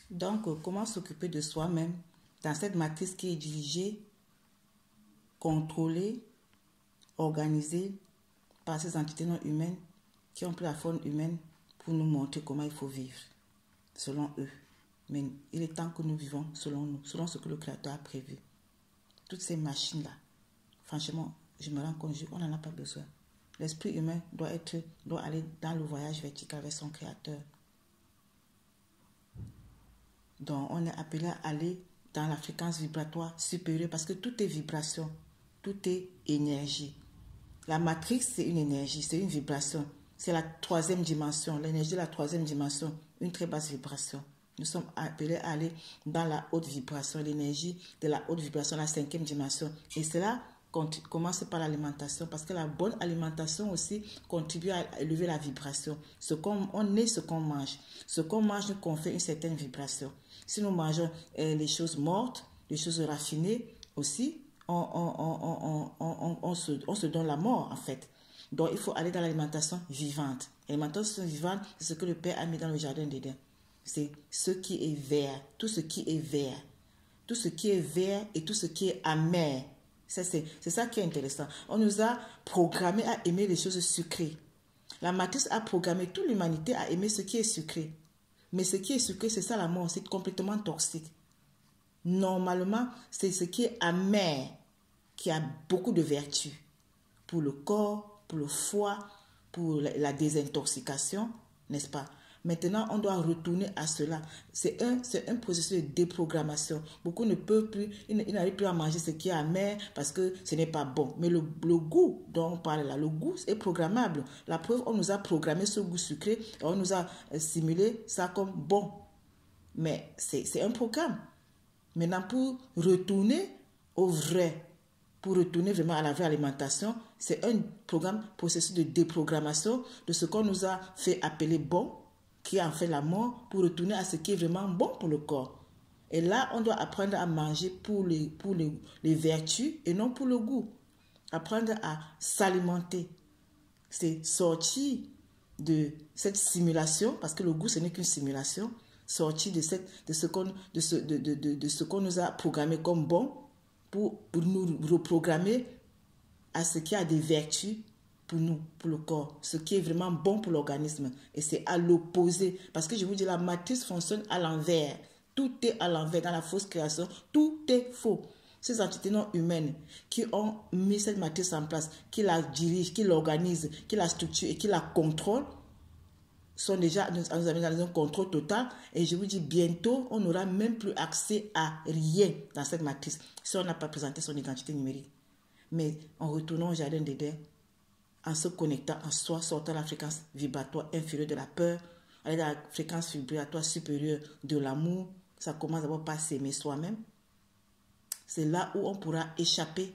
Donc, comment s'occuper de soi-même dans cette matrice qui est dirigée, contrôlée, organisée par ces entités non humaines qui ont pris la forme humaine pour nous montrer comment il faut vivre, selon eux. Mais il est temps que nous vivons selon nous, selon ce que le Créateur a prévu. Toutes ces machines-là, franchement, je me rends compte, on n'en a pas besoin. L'esprit humain doit aller dans le voyage vertical avec son Créateur. Donc, on est appelé à aller dans la fréquence vibratoire supérieure parce que tout est vibration, tout est énergie. La matrix, c'est une énergie, c'est une vibration. C'est la troisième dimension, l'énergie de la troisième dimension, une très basse vibration. Nous sommes appelés à aller dans la haute vibration, l'énergie de la haute vibration, la cinquième dimension. Et cela commence par l'alimentation parce que la bonne alimentation aussi contribue à élever la vibration. On est ce qu'on mange. Ce qu'on mange nous confère une certaine vibration. Si nous mangeons les choses mortes, les choses raffinées aussi, on se donne la mort en fait. Donc il faut aller dans l'alimentation vivante. L'alimentation vivante, c'est ce que le Père a mis dans le jardin d'Éden. C'est ce qui est vert, tout ce qui est vert. Tout ce qui est vert et tout ce qui est amer. C'est ça qui est intéressant. On nous a programmé à aimer les choses sucrées. La matrice a programmé toute l'humanité à aimer ce qui est sucré. Mais ce qui est sucré, c'est ça la mort, c'est complètement toxique. Normalement, c'est ce qui est amer qui a beaucoup de vertus pour le corps, pour le foie, pour la désintoxication, n'est-ce pas? Maintenant, on doit retourner à cela. C'est un processus de déprogrammation. Beaucoup ne peuvent plus, ils n'arrivent plus à manger ce qui est amer parce que ce n'est pas bon. Mais le goût dont on parle là, le goût est programmable. La preuve, on nous a programmé ce goût sucré et on nous a simulé ça comme bon. Mais c'est un programme. Maintenant, pour retourner au vrai, pour retourner vraiment à la vraie alimentation, c'est un processus de déprogrammation de ce qu'on nous a fait appeler bon, qui a en fait la mort, pour retourner à ce qui est vraiment bon pour le corps. Et là, on doit apprendre à manger pour les vertus et non pour le goût. Apprendre à s'alimenter. C'est sortir de cette simulation, parce que le goût, ce n'est qu'une simulation, sortir de ce qu'on nous a programmé comme bon, pour nous reprogrammer à ce qui a des vertus pour nous, pour le corps, ce qui est vraiment bon pour l'organisme. Et c'est à l'opposé. Parce que je vous dis, la matrice fonctionne à l'envers. Tout est à l'envers. Dans la fausse création, tout est faux. Ces entités non humaines qui ont mis cette matrice en place, qui la dirigent, qui l'organisent, qui la structurent et qui la contrôlent, sont déjà nous amener dans un contrôle total. Et je vous dis, bientôt, on n'aura même plus accès à rien dans cette matrice si on n'a pas présenté son identité numérique. Mais en retournant au jardin d'Éden, en se connectant en soi, sortant la fréquence vibratoire inférieure de la peur, aller dans la fréquence vibratoire supérieure de l'amour, ça commence d'abord par s'aimer soi-même. C'est là où on pourra échapper.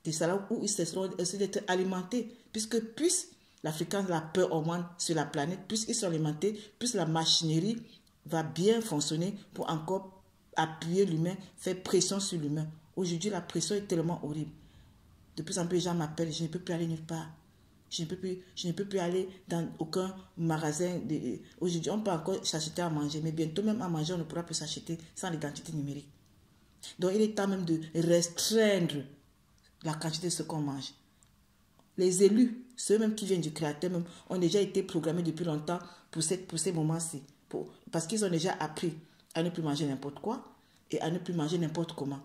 C'est là où ils cesseront d'être alimentés. Puisque plus la fréquence de la peur augmente sur la planète, plus ils sont alimentés, plus la machinerie va bien fonctionner pour encore appuyer l'humain, faire pression sur l'humain. Aujourd'hui, la pression est tellement horrible. De plus en plus, les gens m'appellent, je ne peux plus aller nulle part. Je ne peux plus aller dans aucun magasin. Aujourd'hui, on peut encore s'acheter à manger, mais bientôt même à manger, on ne pourra plus s'acheter sans l'identité numérique. Donc, il est temps même de restreindre la quantité de ce qu'on mange. Les élus, ceux même qui viennent du Créateur, même, ont déjà été programmés depuis longtemps pour ces moments-ci. Parce qu'ils ont déjà appris à ne plus manger n'importe quoi et à ne plus manger n'importe comment.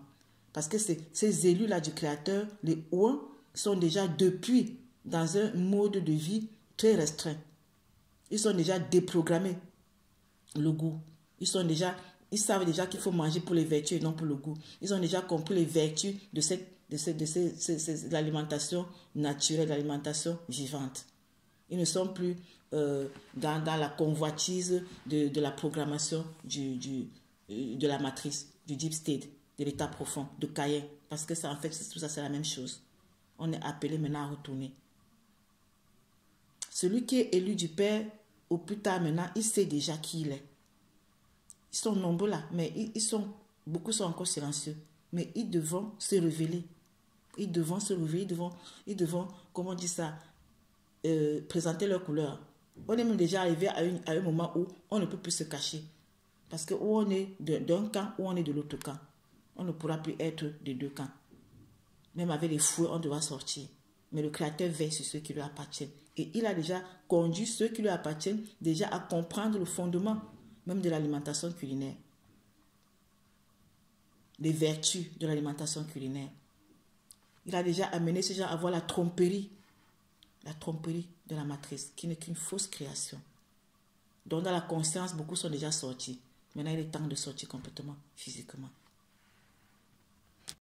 Parce que ces élus-là du Créateur, les ouins, sont déjà depuis dans un mode de vie très restreint. Ils sont déjà déprogrammés le goût. Ils savent déjà qu'il faut manger pour les vertus et non pour le goût. Ils ont déjà compris les vertus de l'alimentation naturelle, de l'alimentation vivante. Ils ne sont plus dans la convoitise de la programmation de la matrice, du deep state, de l'état profond, de Caïn. Parce que ça, en fait, tout ça, c'est la même chose. On est appelé maintenant à retourner. Celui qui est élu du Père, au plus tard maintenant, il sait déjà qui il est. Ils sont nombreux là, mais beaucoup sont encore silencieux. Mais ils devront se révéler. Ils devront se révéler, ils devront, comment on dit ça, présenter leur couleur. On est même déjà arrivé à un moment où on ne peut plus se cacher. Parce que ou on est d'un camp ou on est de l'autre camp. On ne pourra plus être des deux camps. Même avec les fouets, on devra sortir. Mais le Créateur veille sur ceux qui lui appartiennent. Et il a déjà conduit ceux qui lui appartiennent déjà à comprendre le fondement même de l'alimentation culinaire. Les vertus de l'alimentation culinaire. Il a déjà amené ces gens à voir la tromperie de la matrice, qui n'est qu'une fausse création. Donc dans la conscience, beaucoup sont déjà sortis. Maintenant, il est temps de sortir complètement physiquement.